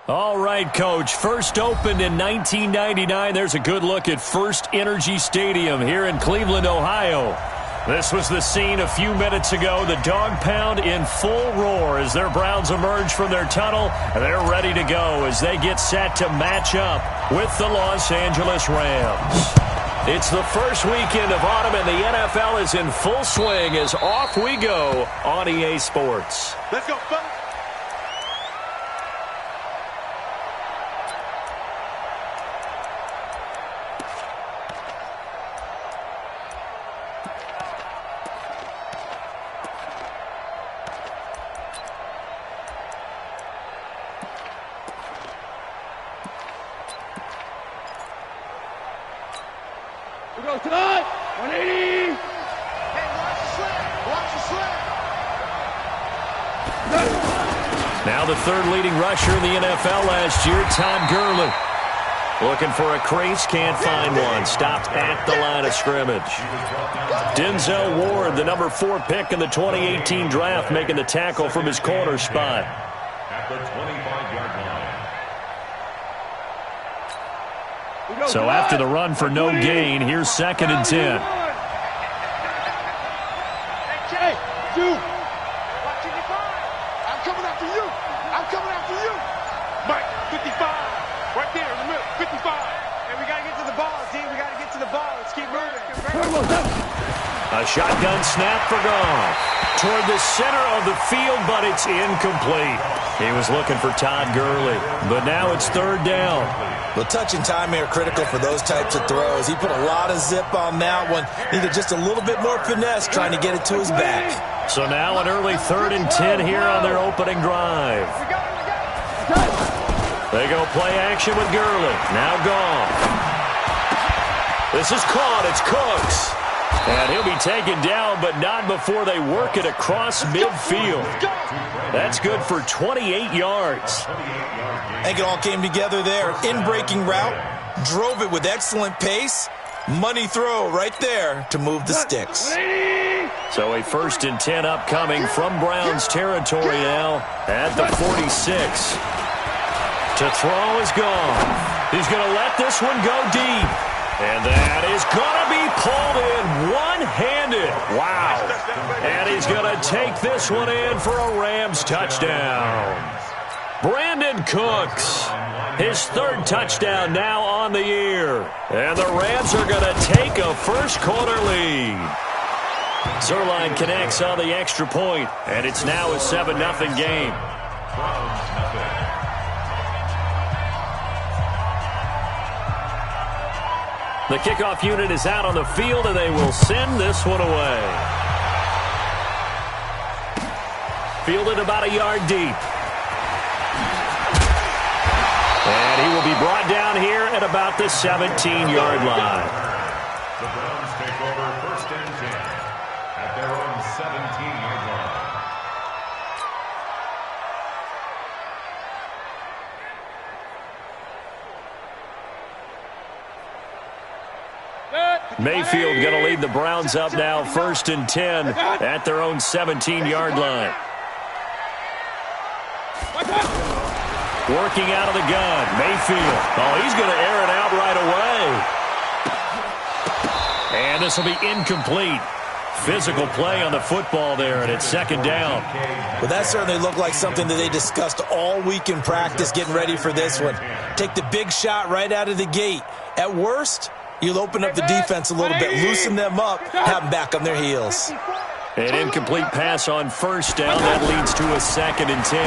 All right, Coach. First opened in 1999. There's a good look at First Energy Stadium here in Cleveland, Ohio. This was the scene a few minutes ago. The dog pound in full roar as their Browns emerge from their tunnel. They're ready to go as they get set to match up with the Los Angeles Rams. It's the first weekend of autumn, and the NFL is in full swing as off we go on EA Sports. Let's go, fellas. We go tonight. 180. Hey, watch the slip. Watch the slip. Now the third leading rusher in the NFL last year, Todd Gurley. Looking for a crease, can't find one. Stopped at the line of scrimmage. Denzel Ward, the number 4 pick in the 2018 draft, making the tackle from his corner spot. At the 25-yard line. So after the run for no gain, here's 2nd and 10. Hey, dude. I'm coming after you. I'm coming after you. Mike, 55. Right there in the middle. 55. And we got to get to the ball, D. We got to get to the ball. Let's keep moving. A shotgun snap for Goff. Toward the center of the field, but it's incomplete. He was looking for Todd Gurley, but now it's 3rd down. Well, touch and timing are critical for those types of throws. He put a lot of zip on that one. Needed just a little bit more finesse trying to get it to his back. So now an early 3rd and 10 here on their opening drive. They go play action with Gurley. Now Goff. This is caught. It's Cooks. And he'll be taken down, but not before they work it across midfield. That's good for 28 yards. I think it all came together there. In-breaking route, drove it with excellent pace. Money throw right there to move the sticks. So a 1st and 10 upcoming from Browns territory now at the 46. To throw is Goff. He's going to let this one go deep. And that is going to be pulled in one-handed. Wow. And he's going to take this one in for a Rams touchdown. Brandon Cooks, his 3rd touchdown now on the year. And the Rams are going to take a first-quarter lead. Zerline connects on the extra point, and it's now a 7-0 game. The kickoff unit is out on the field, and they will send this one away. Fielded about a yard deep. And he will be brought down here at about the 17-yard line. The Browns take over 1st and 10 at their own 17-yard line. Mayfield going to lead the Browns up now, 1st and 10 at their own 17-yard line. Working out of the gun, Mayfield. Oh, he's going to air it out right away. And this will be incomplete. Physical play on the football there, and it's 2nd down. Well, that certainly looked like something that they discussed all week in practice, getting ready for this one. Take the big shot right out of the gate. At worst, you'll open up the defense a little bit, loosen them up, have them back on their heels. An incomplete pass on 1st down. That leads to a 2nd and 10.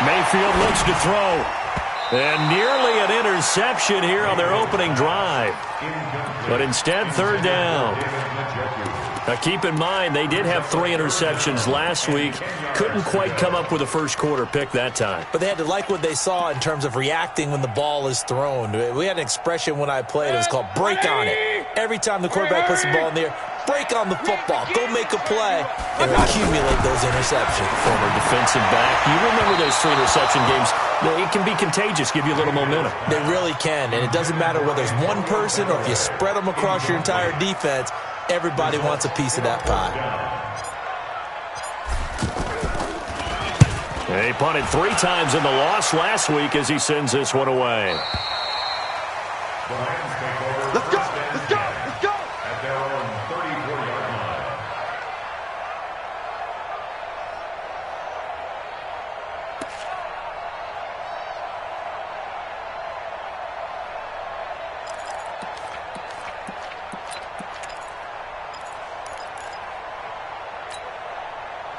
Mayfield looks to throw. And nearly an interception here on their opening drive. But instead, 3rd down. Now, keep in mind, they did have 3 interceptions last week. Couldn't quite come up with a first-quarter pick that time. But they had to like what they saw in terms of reacting when the ball is thrown. We had an expression when I played. It was called break on it. Every time the quarterback puts the ball in the air, break on the football. Go make a play and accumulate those interceptions. Former defensive back. You remember those 3 interception games. It can be contagious, give you a little momentum. They really can, and it doesn't matter whether it's one person or if you spread them across your entire defense. Everybody wants a piece of that pie. He punted 3 times in the loss last week as he sends this one away. Let's go! Let's go! Let's go! At their own 34-yard line.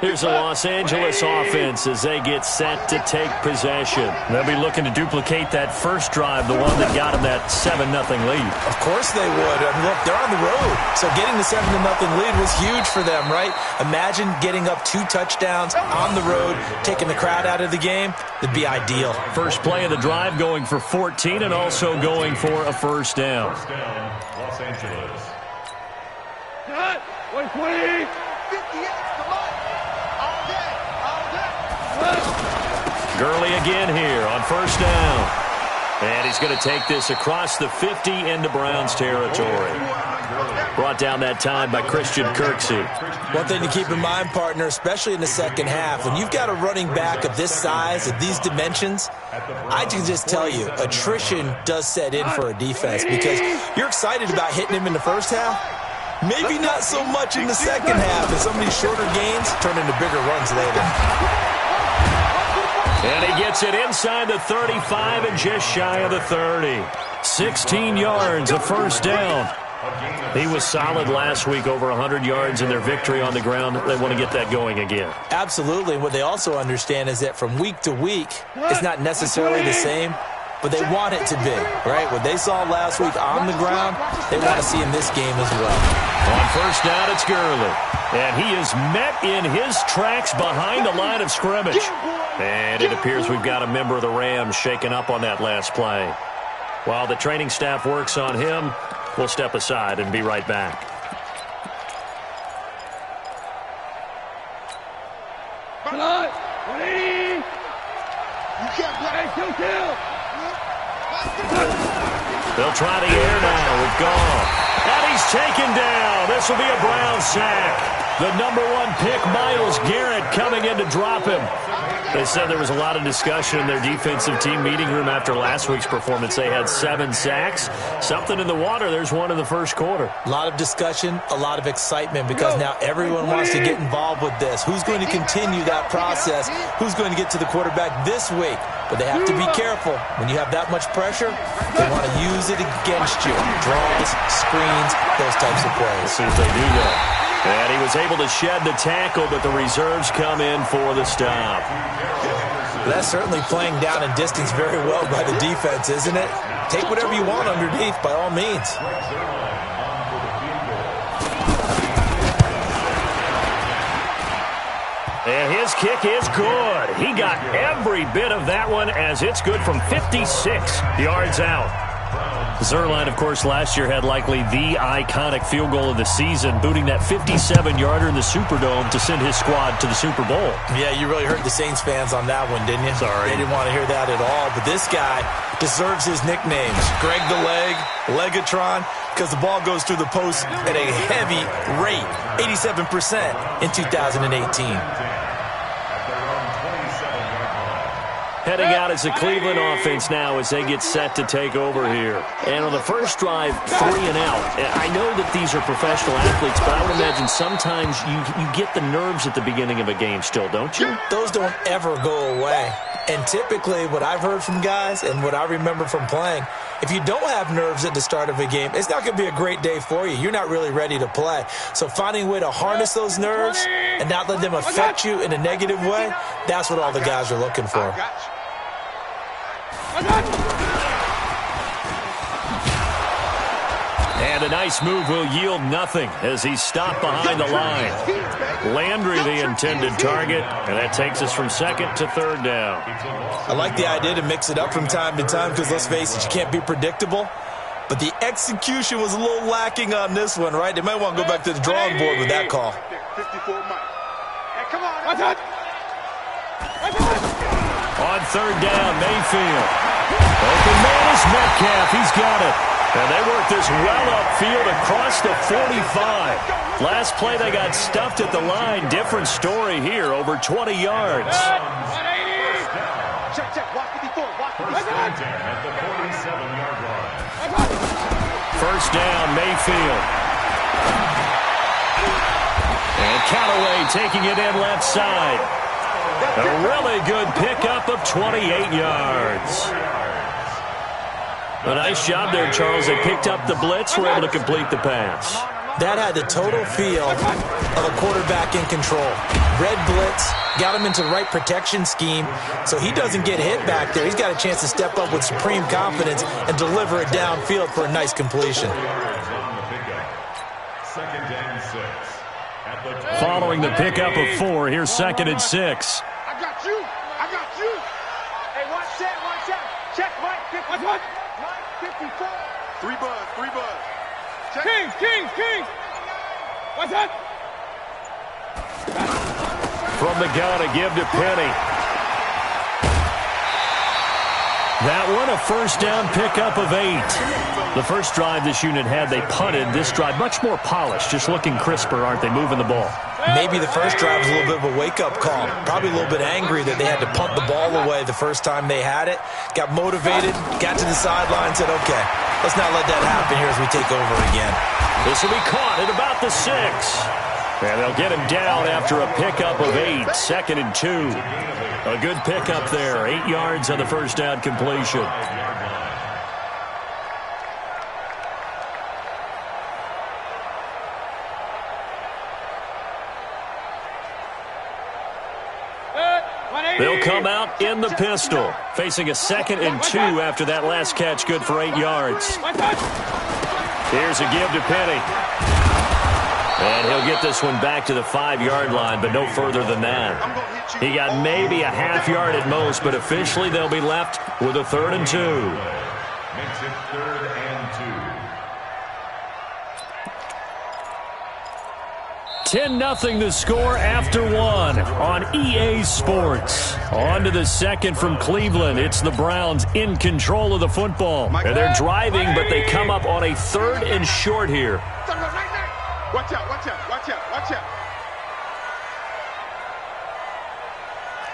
Here's the Los Angeles offense as they get set to take possession. They'll be looking to duplicate that first drive, the one that got them that 7-0 lead. Of course they would. I mean, look, they're on the road. So getting the 7-0 lead was huge for them, right? Imagine getting up 2 touchdowns on the road, taking the crowd out of the game. It'd be ideal. First play of the drive going for 14 and also going for a first down. First down, Los Angeles. Cut! 120! 58, come on! All day! All day! Gurley again here on first down. And he's going to take this across the 50 into Browns territory. Brought down that time by Christian Kirksey. One thing to keep in mind, partner, especially in the second half, when you've got a running back of this size, of these dimensions, I can just tell you, attrition does set in for a defense because you're excited about hitting him in the first half. Maybe not so much in the second half, as some of these shorter gains turn into bigger runs later. And he gets it inside the 35 and just shy of the 30. 16 yards, a first down. He was solid last week, over 100 yards in their victory on the ground. They want to get that going again. Absolutely. What they also understand is that from week to week, it's not necessarily the same, but they want it to be, right? What they saw last week on the ground, they want to see in this game as well. On first down, it's Gurley. And he is met in his tracks behind the line of scrimmage. And it appears we've got a member of the Rams shaken up on that last play. While the training staff works on him, we'll step aside and be right back. Come on! 180! You can't play! Kill! They'll try the air now with Goff. And he's taken down. This will be a Brown sack. The #1 pick, Myles Garrett, coming in to drop him. They said there was a lot of discussion in their defensive team meeting room after last week's performance. They had 7 sacks. Something in the water. There's one in the first quarter. A lot of discussion, a lot of excitement, because now everyone wants to get involved with this. Who's going to continue that process? Who's going to get to the quarterback this week? But they have to be careful. When you have that much pressure, they want to use it against you. Draws, screens, those types of plays. Let's see if they do that. And he was able to shed the tackle, but the reserves come in for the stop. That's certainly playing down and distance very well by the defense, isn't it? Take whatever you want underneath, by all means. And his kick is good. He got every bit of that one, as it's good from 56 yards out. Zerline, of course, last year had likely the iconic field goal of the season, booting that 57-yarder in the Superdome to send his squad to the Super Bowl. Yeah, you really hurt the Saints fans on that one, didn't you? Sorry. They didn't want to hear that at all. But this guy deserves his nicknames. Greg the Leg, Legatron, because the ball goes through the post at a heavy rate, 87% in 2018. Heading out as the Cleveland offense now as they get set to take over here. And on the first drive, 3 and out. I know that these are professional athletes, but I would imagine sometimes you get the nerves at the beginning of a game still, don't you? Those don't ever go away. And typically what I've heard from guys and what I remember from playing, if you don't have nerves at the start of a game, it's not going to be a great day for you. You're not really ready to play. So finding a way to harness those nerves and not let them affect you in a negative way, that's what all the guys are looking for. And a nice move will yield nothing as he's stopped behind the line. Landry the intended target, and that takes us from 2nd to 3rd down. I like the idea to mix it up from time to time because, let's face it, you can't be predictable. But the execution was a little lacking on this one, right? They might want to go back to the drawing board with that call. 54 Mike. Hey, come on. On 3rd down, Mayfield. Open man is Metcalf. He's got it. And they work this well upfield across the 45. Last play, they got stuffed at the line. Different story here, over 20 yards. Check. Walk 54. Walk 54. First and 10 at the 47-yard line. First down, Mayfield. And Callaway taking it in left side. A really good pickup of 28 yards. A nice job there, Charles. They picked up the blitz, were able to complete the pass. That had the total feel of a quarterback in control. Red blitz, got him into the right protection scheme, so he doesn't get hit back there. He's got a chance to step up with supreme confidence and deliver it downfield for a nice completion. Following the pickup of 4, here's 2nd and 6. I got you. Hey, watch that. Check, Mike 54. Mike 54. 3 buzz. Check. King. What's that? From the gun, a give to Penny. That one, a first down pickup of 8. The first drive this unit had, they punted. This drive, much more polished, just looking crisper, aren't they, moving the ball? Maybe the first drive was a little bit of a wake-up call. Probably a little bit angry that they had to punt the ball away the first time they had it. Got motivated, got to the sideline, said, okay, let's not let that happen here as we take over again. This will be caught at about the 6. And they'll get him down after a pickup of 8. 2nd and 2. A good pickup there. 8 yards on the first down completion. They'll come out in the pistol, facing a 2nd and 2 after that last catch, good for 8 yards. Here's a give to Penny. And he'll get this one back to the 5-yard line, but no further than that. He got maybe a half yard at most, but officially they'll be left with a 3rd and 2. Makes it 3rd and 10-0 the score after 1 on EA Sports. On to the 2nd from Cleveland. It's the Browns in control of the football. And they're driving, but they come up on a 3rd and short here. Watch out.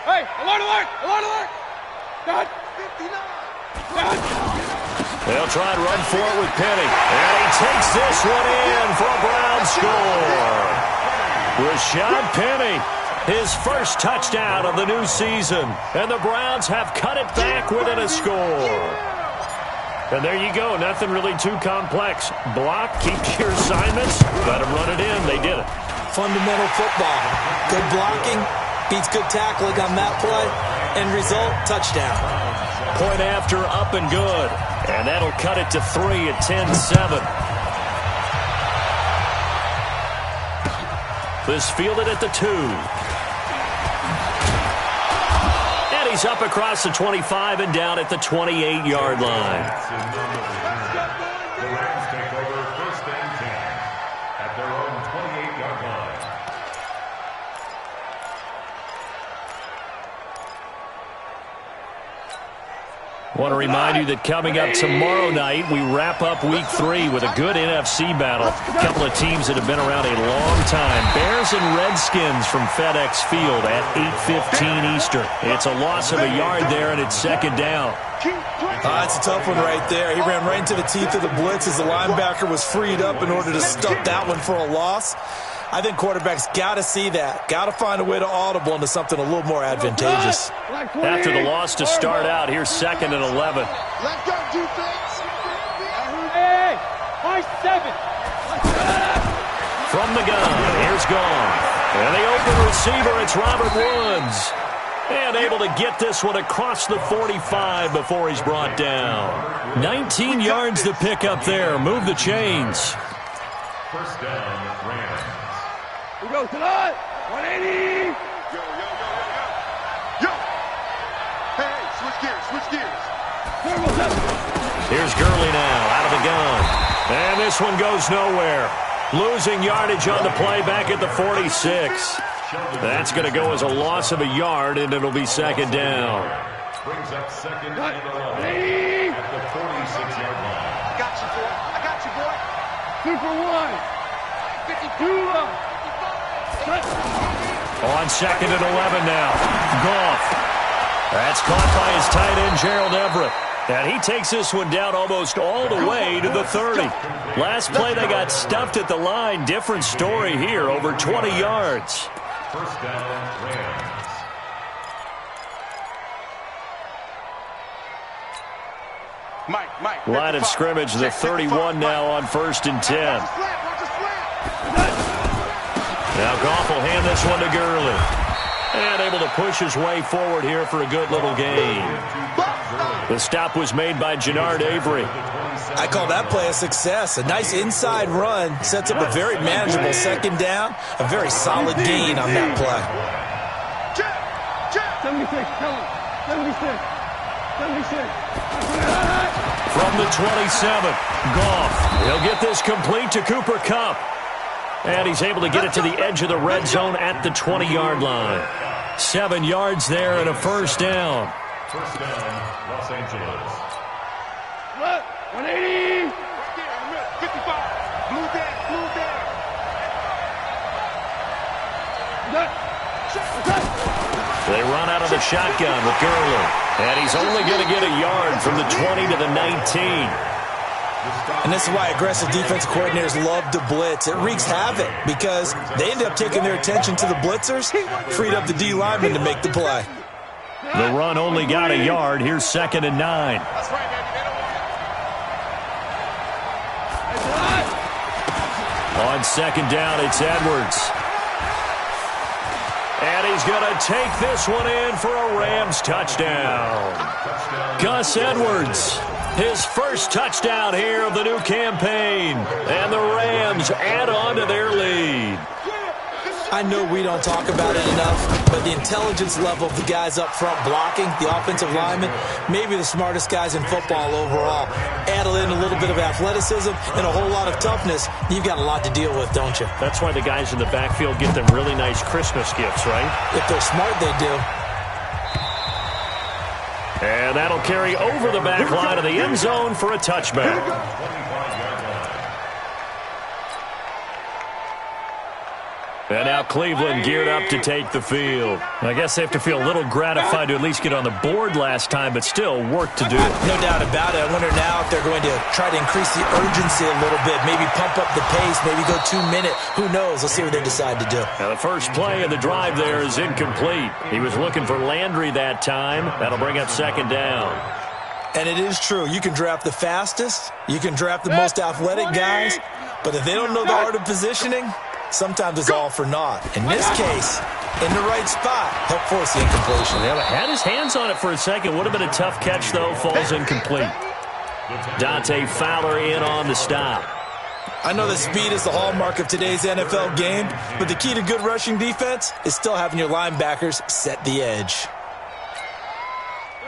Hey, alert! Dad. 59. They'll try and run for it with Penny. And he takes this one in for a Brown score. Rashad Penny, his first touchdown of the new season. And the Browns have cut it back within a score. And there you go. Nothing really too complex. Block, keep your assignments, let them run it in. They did it. Fundamental football. Good blocking beats good tackling on that play. End result, touchdown. Point after, up and good. And that'll cut it to 3 at 10-7. This fielded at the 2. And he's up across the 25 and down at the 28-yard line. The Rams take over 1st and 10 at their own 28-yard line. I want to remind you that coming up tomorrow night, we wrap up Week 3 with a good NFC battle. A couple of teams that have been around a long time. Bears and Redskins from FedEx Field at 8:15 Eastern. It's a loss of a yard there, and it's 2nd down. That's a tough one right there. He ran right into the teeth of the blitz as the linebacker was freed up in order to stuff that one for a loss. I think quarterbacks got to see that. Got to find a way to audible into something a little more advantageous. After the loss to start out, here's 2nd and 11. Let's go, defense. Hey, my 7. From the gun, here's Gone. And the open receiver, it's Robert Woods. And able to get this one across the 45 before he's brought down. 19 yards to pick up there. Move the chains. First down, Rams. We go to the 180. Yo. Hey, switch gears. Here's Gurley now, out of the gun. And this one goes nowhere. Losing yardage on the play back at the 46. That's going to go as a loss of a yard, and it'll be 2nd down. Brings up 2nd and 11 at the 46-yard line. I got you, boy. 2 for 1. 52. On 2nd and 11 now. Goff. That's caught by his tight end, Gerald Everett. And he takes this one down almost all the way to the 30. Last play, they got stuffed at the line. Different story here, over 20 yards. First down, Rams. Mike. Line of scrimmage, the 31 now on 1st and 10. Now Goff will hand this one to Gurley. And able to push his way forward here for a good little gain. The stop was made by Jannard Avery. I call that play a success. A nice inside run sets up a very manageable second down. A very solid gain on that play. 76, tell him. 76. From the 27, Goff. He'll get this complete to Cooper Kupp. And he's able to get it to the edge of the red zone at the 20-yard line. 7 yards there and a first down. First down, Los Angeles. 180. 55. Blue there. They run out of the shotgun with Gurley. And he's only going to get a yard from the 20 to the 19. And this is why aggressive defensive coordinators love to blitz. It wreaks havoc because they end up taking their attention to the blitzers, freed up the D lineman to make the play. The run only got a yard. Here's 2nd and 9. That's right, baby. On 2nd down, it's Edwards. And he's going to take this one in for a Rams touchdown. Gus Edwards, his first touchdown here of the new campaign. And the Rams add on to their lead. I know we don't talk about it enough, but the intelligence level of the guys up front blocking, the offensive linemen, maybe the smartest guys in football overall. Add in a little bit of athleticism and a whole lot of toughness, you've got a lot to deal with, don't you? That's why the guys in the backfield get them really nice Christmas gifts, right? If they're smart, they do. And that'll carry over the back line of the end zone for a touchback. And now Cleveland geared up to take the field. I guess they have to feel a little gratified to at least get on the board last time, but still work to do. No doubt about it. I wonder now if they're going to try to increase the urgency a little bit, maybe pump up the pace, maybe go 2 minute. Who knows? Let's see what they decide to do. Now the first play of the drive there is incomplete. He was looking for Landry that time. That'll bring up 2nd down. And it is true. You can draft the fastest. You can draft the most athletic guys. But if they don't know the art of positioning, sometimes it's all for naught. In this case, in the right spot, help force the incompletion. Yeah, had his hands on it for a second. Would have been a tough catch, though. Falls incomplete. Dante Fowler in on the stop. I know that speed is the hallmark of today's NFL game, but the key to good rushing defense is still having your linebackers set the edge.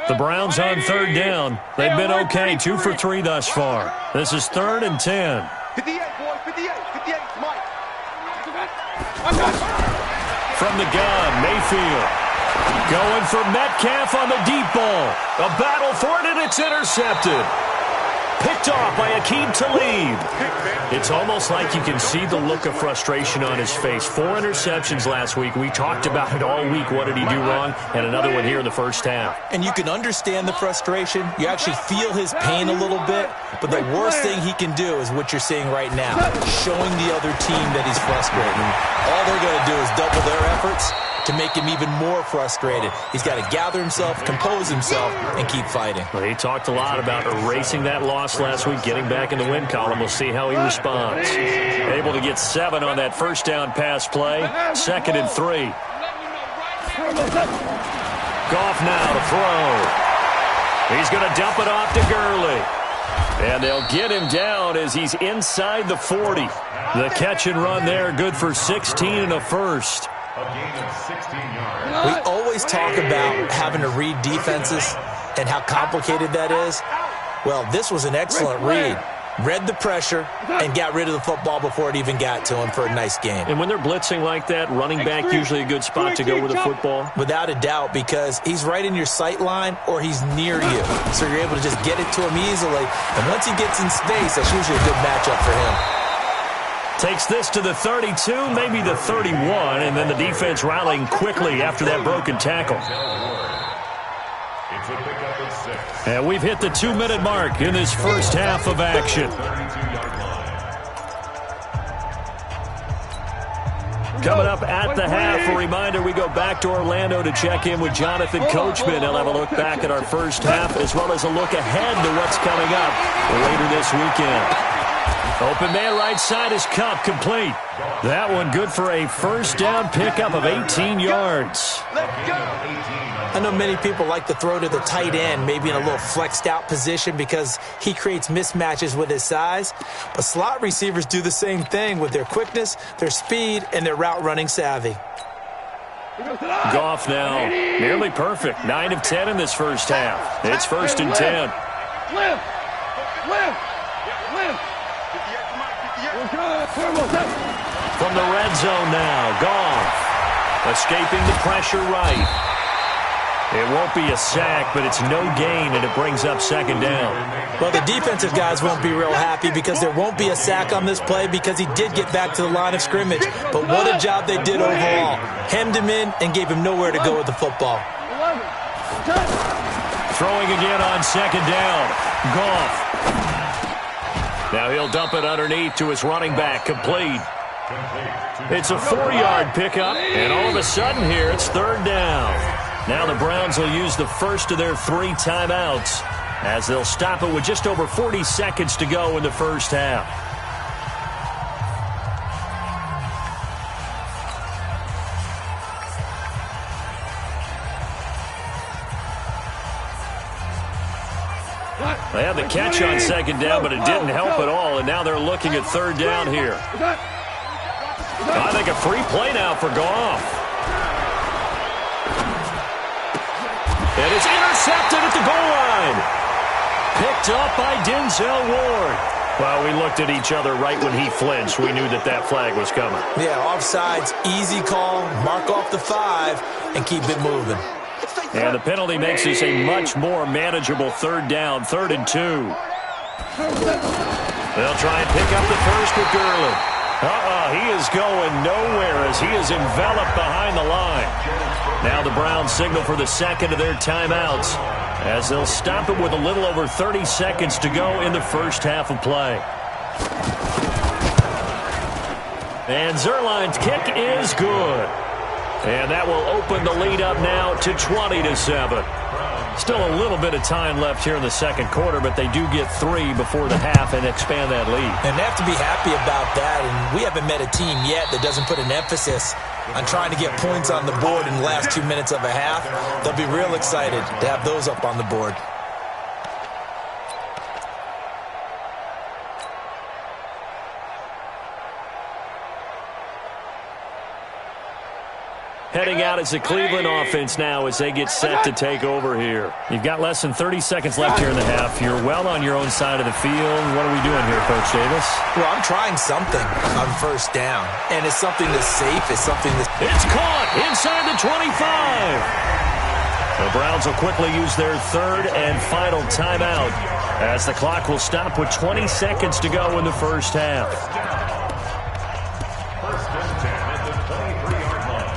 The Browns on 3rd down. They've been okay, 2 for 3 thus far. This is 3rd and 10. 58, boy, 58, Mike. From the gun, Mayfield. Going for Metcalf on the deep ball. A battle for it, and it's intercepted. Picked off by Aqib Talib. It's almost like you can see the look of frustration on his face. 4 interceptions last week. We talked about it all week. What did he do wrong? And another one here in the first half. And you can understand the frustration. You actually feel his pain a little bit. But the worst thing he can do is what you're seeing right now, showing the other team that he's frustrated. All they're going to do is double their efforts to make him even more frustrated. He's got to gather himself, compose himself, and keep fighting. Well, he talked a lot about erasing that loss last week, getting back in the win column. We'll see how he responds. Able to get 7 on that first down pass play. 2nd and 3. Goff now to throw. He's going to dump it off to Gurley. And they'll get him down as he's inside the 40. The catch and run there, good for 16 and a first. A gain of 16 yards. We always talk about having to read defenses and how complicated that is. Well, this was an excellent read. Read the pressure and got rid of the football before it even got to him for a nice gain. And when they're blitzing like that, running back usually a good spot to go with the football? Without a doubt, because he's right in your sight line or he's near you. So you're able to just get it to him easily. And once he gets in space, that's usually a good matchup for him. Takes this to the 32, maybe the 31, and then the defense rallying quickly after that broken tackle. It's a pickup of 6. And we've hit the 2-minute mark in this first half of action. 32-yard line. Coming up at the half, a reminder, we go back to Orlando to check in with Jonathan Coachman. He'll have a look back at our first half as well as a look ahead to what's coming up later this weekend. Open man right side is Cup, complete. That one good for a first down pickup of 18 yards. I know many people like to throw to the tight end, maybe in a little flexed out position because he creates mismatches with his size. But slot receivers do the same thing with their quickness, their speed, and their route running savvy. Goff now nearly perfect. 9 of 10 in this first half. It's 1st and 10. From the red zone now, Goff escaping the pressure right. It won't be a sack, but it's no gain, and it brings up 2nd down. Well, the defensive guys won't be real happy because there won't be a sack on this play because he did get back to the line of scrimmage. But what a job they did overall. Hemmed him in and gave him nowhere to go with the football. Throwing again on 2nd down. Goff. Now he'll dump it underneath to his running back, complete. It's a 4-yard pickup, and all of a sudden here it's 3rd down. Now the Browns will use the first of their 3 timeouts as they'll stop it with just over 40 seconds to go in the first half. They had the catch on 2nd down, but it didn't help at all, and now they're looking at 3rd down here. I think a free play now for Goff. And it's intercepted at the goal line. Picked up by Denzel Ward. Well, we looked at each other right when he flinched. We knew that that flag was coming. Yeah, offsides, easy call, mark off the 5, and keep it moving. And the penalty makes this a much more manageable 3rd down, 3rd and 2. They'll try and pick up the first with Gurley. He is going nowhere as he is enveloped behind the line. Now the Browns signal for the 2nd of their timeouts as they'll stop it with a little over 30 seconds to go in the first half of play. And Zerline's kick is good. And that will open the lead up now to 20-7. Still a little bit of time left here in the 2nd quarter, but they do get 3 before the half and expand that lead. And they have to be happy about that, and we haven't met a team yet that doesn't put an emphasis on trying to get points on the board in the last 2 minutes of a half. They'll be real excited to have those up on the board. Heading out is the Cleveland offense now as they get set to take over here. You've got less than 30 seconds left here in the half. You're well on your own side of the field. What are we doing here, Coach Davis? Well, I'm trying something on 1st down, and it's something that's safe. It's something that's... It's caught inside the 25. The Browns will quickly use their 3rd and final timeout as the clock will stop with 20 seconds to go in the first half. 1st and 10 at the 23-yard line.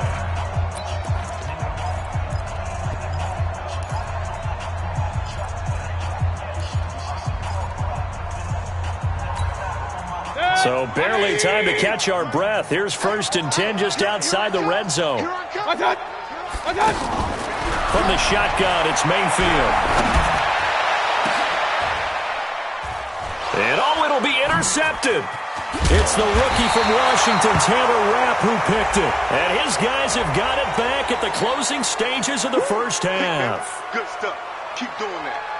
So barely time to catch our breath. Here's 1st and 10 just outside the red zone. From the shotgun, it's Mayfield. And it'll be intercepted. It's the rookie from Washington, Taylor Rapp, who picked it. And his guys have got it back at the closing stages of the first half. Good stuff. Keep doing that.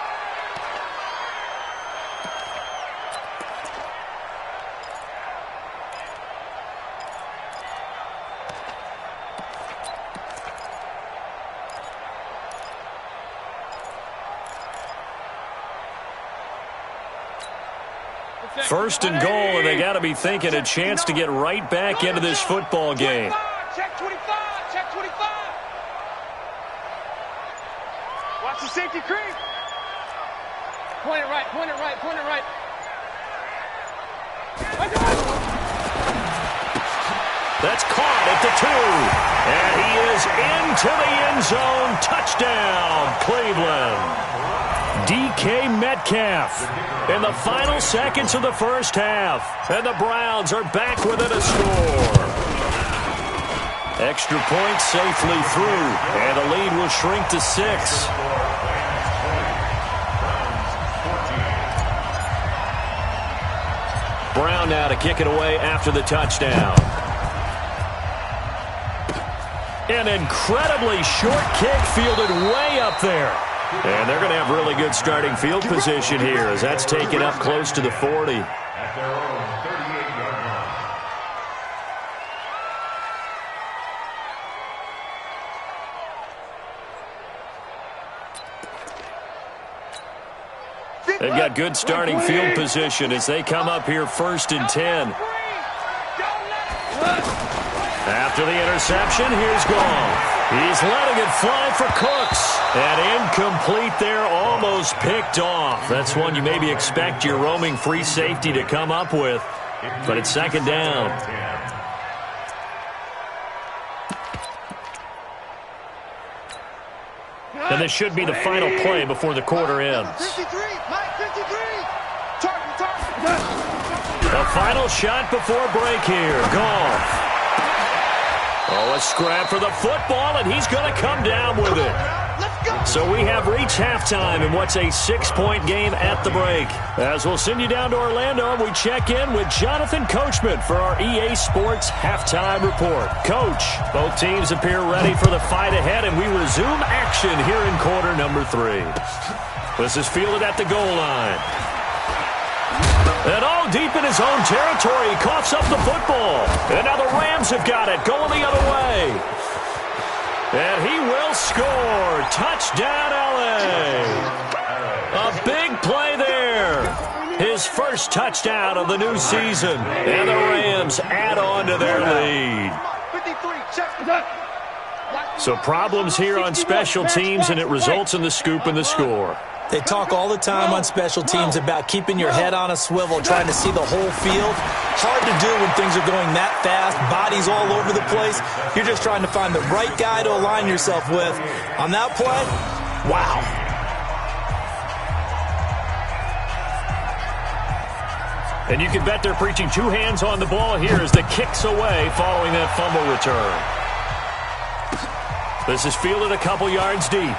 First and goal, and they got to be thinking a chance to get right back into this football game. Check 25. Check 25. Watch the safety creep. Point it right. Point it right. Point it right. That's caught at the 2. And he is into the end zone. Touchdown, Cleveland. DK Metcalf in the final seconds of the first half. And the Browns are back within a score. Extra point safely through. And the lead will shrink to 6. Brown now to kick it away after the touchdown. An incredibly short kick fielded way up there. And they're going to have really good starting field position here as that's taken up close to the 40. At their own 38-yard line. They've got good starting field position as they come up here 1st and 10. After the interception, here's Goff. He's letting it fly for Cooks. And incomplete there, almost picked off. That's one you maybe expect your roaming free safety to come up with. But it's 2nd down. And this should be the final play before the quarter ends. 53, Mike, 53. Target. The final shot before break here. Goff. Oh, a scrap for the football, and he's going to come down with it. Let's go. So we have reached halftime in what's a 6-point game at the break. As we'll send you down to Orlando, we check in with Jonathan Coachman for our EA Sports Halftime Report. Coach, both teams appear ready for the fight ahead, and we resume action here in quarter number 3. This is fielded at the goal line. And all deep in his own territory, he coughs up the football. And now the Rams have got it, going the other way. And he will score. Touchdown, L.A. A big play there. His first touchdown of the new season. And the Rams add on to their lead. 53, check. So problems here on special teams, and it results in the scoop and the score. They talk all the time on special teams about keeping your head on a swivel, trying to see the whole field. Hard to do when things are going that fast, bodies all over the place. You're just trying to find the right guy to align yourself with. On that play, wow. And you can bet they're preaching 2 hands on the ball here as the kick's away following that fumble return. This is fielded a couple yards deep.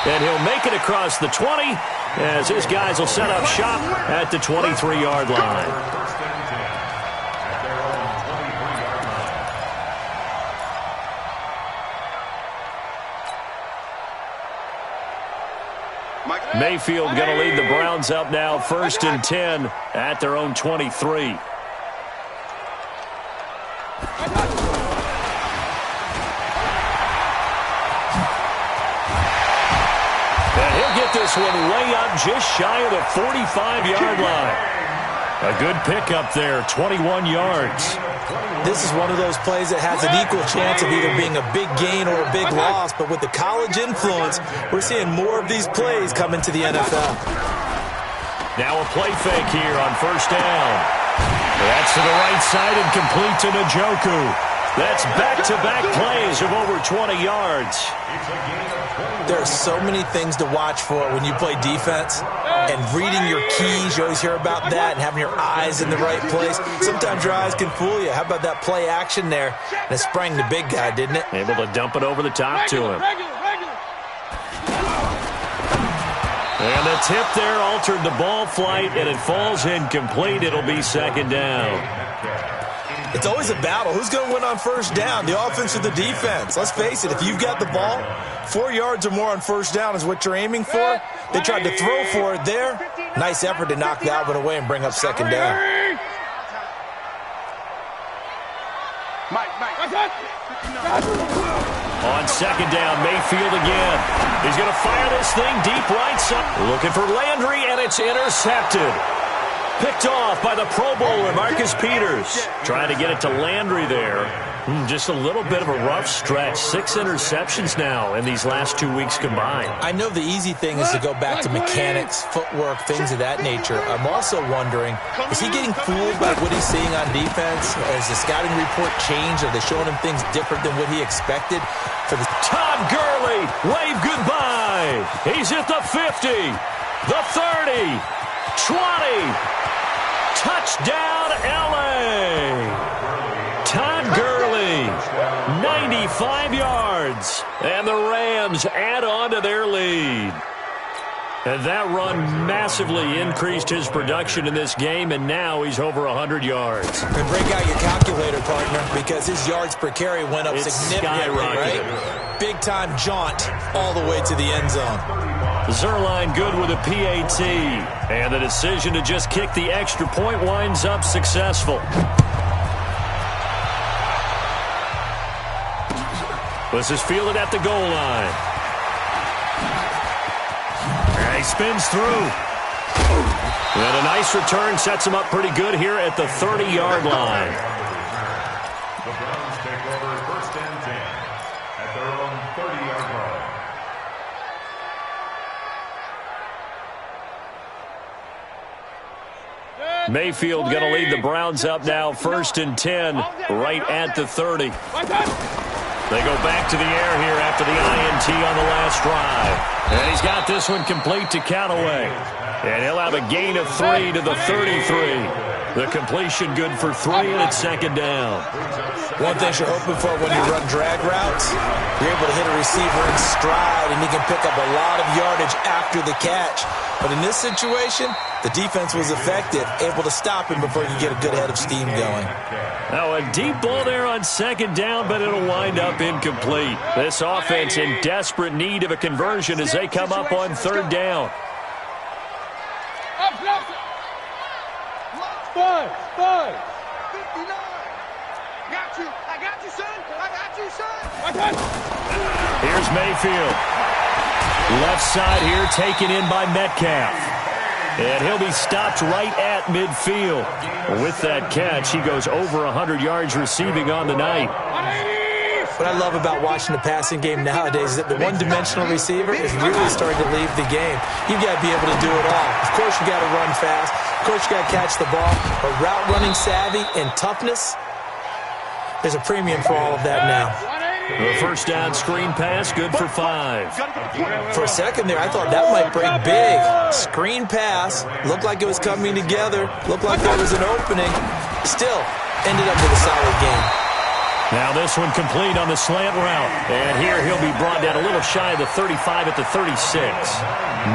And he'll make it across the 20 as his guys will set up shop at the 23-yard line. Mayfield going to lead the Browns up now 1st and 10 at their own 23. This one way up just shy of the 45-yard line. A good pickup there, 21 yards. This is one of those plays that has an equal chance of either being a big gain or a big loss, but with the college influence, we're seeing more of these plays come into the NFL. Now a play fake here on 1st down. That's to the right side and complete to Njoku. That's back-to-back plays of over 20 yards. There are so many things to watch for when you play defense. And reading your keys, you always hear about that, and having your eyes in the right place. Sometimes your eyes can fool you. How about that play action there? And it sprang the big guy, didn't it? Able to dump it over the top to him. And the tip there altered the ball flight, and it falls incomplete. It'll be 2nd down. It's always a battle. Who's going to win on 1st down, the offense or the defense? Let's face it, if you've got the ball, 4 yards or more on 1st down is what you're aiming for. They tried to throw for it there. Nice effort to knock that one away and bring up 2nd down. On 2nd down, Mayfield again. He's going to fire this thing deep right side. Looking for Landry, and it's intercepted. Picked off by the Pro Bowler, Marcus Peters. Trying to get it to Landry there. Just a little bit of a rough stretch. 6 interceptions now in these last 2 weeks combined. I know the easy thing is to go back to mechanics, footwork, things of that nature. I'm also wondering, is he getting fooled by what he's seeing on defense? Has the scouting report changed? Are they showing him things different than what he expected? For the Todd Gurley, wave goodbye. He's at the 50, the 30, 20. Touchdown, L.A. Todd Gurley, 95 yards. And the Rams add on to their lead. And that run massively increased his production in this game, and now he's over 100 yards. And break out your calculator, partner, because his yards per carry went up significantly, right? Big-time jaunt all the way to the end zone. Zerline good with a PAT. And the decision to just kick the extra point winds up successful. This is fielded at the goal line. And he spins through. And a nice return sets him up pretty good here at the 30-yard line. The Browns take over 1st and 10 at their own 30-yard line. Mayfield going to lead the Browns up now, 1st and 10, right at the 30. They go back to the air here after the INT on the last drive. And he's got this one complete to Callaway. And he'll have a gain of 3 to the 33. The completion good for 3, and it's 2nd down. One thing you're hoping for when you run drag routes, you're able to hit a receiver in stride, and he can pick up a lot of yardage after the catch. But in this situation, the defense was effective, able to stop him before you get a good head of steam going. Now a deep ball there on 2nd down, but it'll wind up incomplete. This offense in desperate need of a conversion as they come up on 3rd down. Five. 59. I got you, son. Here's Mayfield. Left side here taken in by Metcalf. And he'll be stopped right at midfield. With that catch, he goes over 100 yards receiving on the night. What I love about watching the passing game nowadays is that the one-dimensional receiver is really starting to leave the game. You've got to be able to do it all. Of course, you got to run fast. Of course, you got to catch the ball. But route running savvy and toughness, there's a premium for all of that now. The 1st down screen pass, good for 5. For a second there, I thought that might break big. Screen pass, looked like it was coming together, looked like there was an opening. Still, ended up with a solid game. Now this one complete on the slant route. And here he'll be brought down a little shy of the 35 at the 36.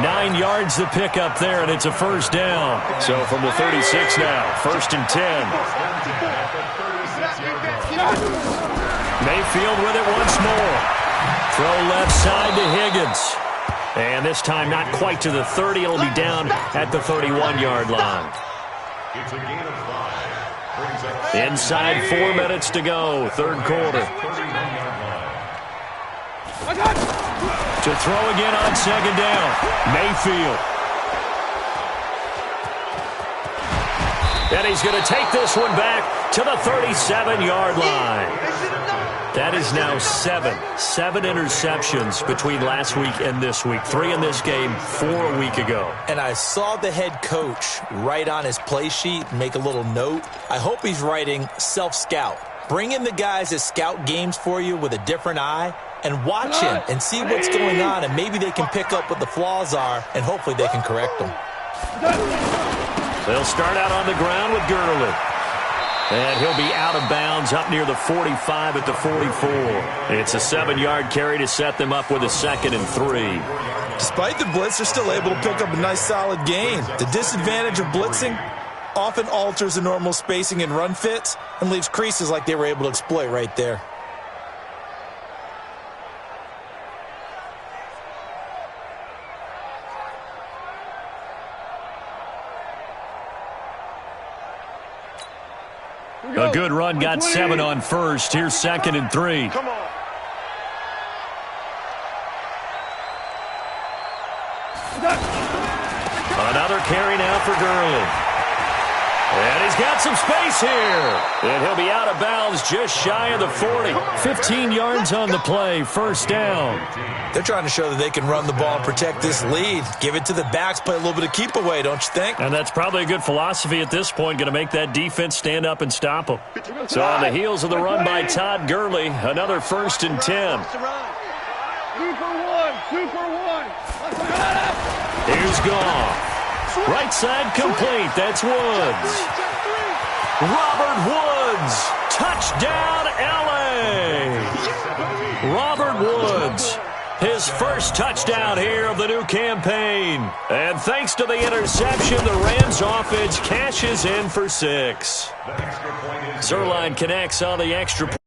9 yards to pick up there, and it's a 1st down. So from the 36 now, 1st and 10. Mayfield with it once more. Throw left side to Higgins. And this time not quite to the 30. It'll be down at the 31-yard line. It's a gain of 5. Inside 4 minutes to go, 3rd quarter. To throw again on 2nd down, Mayfield. And he's going to take this one back to the 37-yard line. That is now 7 interceptions between last week and this week. 3 in this game, 4 a week ago. And I saw the head coach write on his play sheet and make a little note. I hope he's writing self-scout. Bring in the guys that scout games for you with a different eye and watch him and see what's going on, and maybe they can pick up what the flaws are, and hopefully they can correct them. They'll start out on the ground with Gurley. And he'll be out of bounds up near the 45 at the 44. It's a 7-yard carry to set them up with a 2nd and 3. Despite the blitz, they're still able to pick up a nice solid gain. The disadvantage of blitzing often alters the normal spacing and run fits and leaves creases like they were able to exploit right there. A good run, got 7 on 1st. Here's 2nd and 3. Come on. Another carry now for Gurley. And he's got some space here. And he'll be out of bounds is just shy of the 40. 15 yards on the play, first down. They're trying to show that they can run the ball and protect this lead. Give it to the backs, play a little bit of keep away, don't you think? And that's probably a good philosophy at this point, going to make that defense stand up and stop them. So on the heels of the run by Todd Gurley, another 1st and 10. 2 for 1. 2 for 1. Here's Goff. Right side complete. That's Woods. Robert Woods. Touchdown, L.A. Robert Woods. His first touchdown here of the new campaign. And thanks to the interception, the Rams offense cashes in for 6. Zerline connects on the extra point.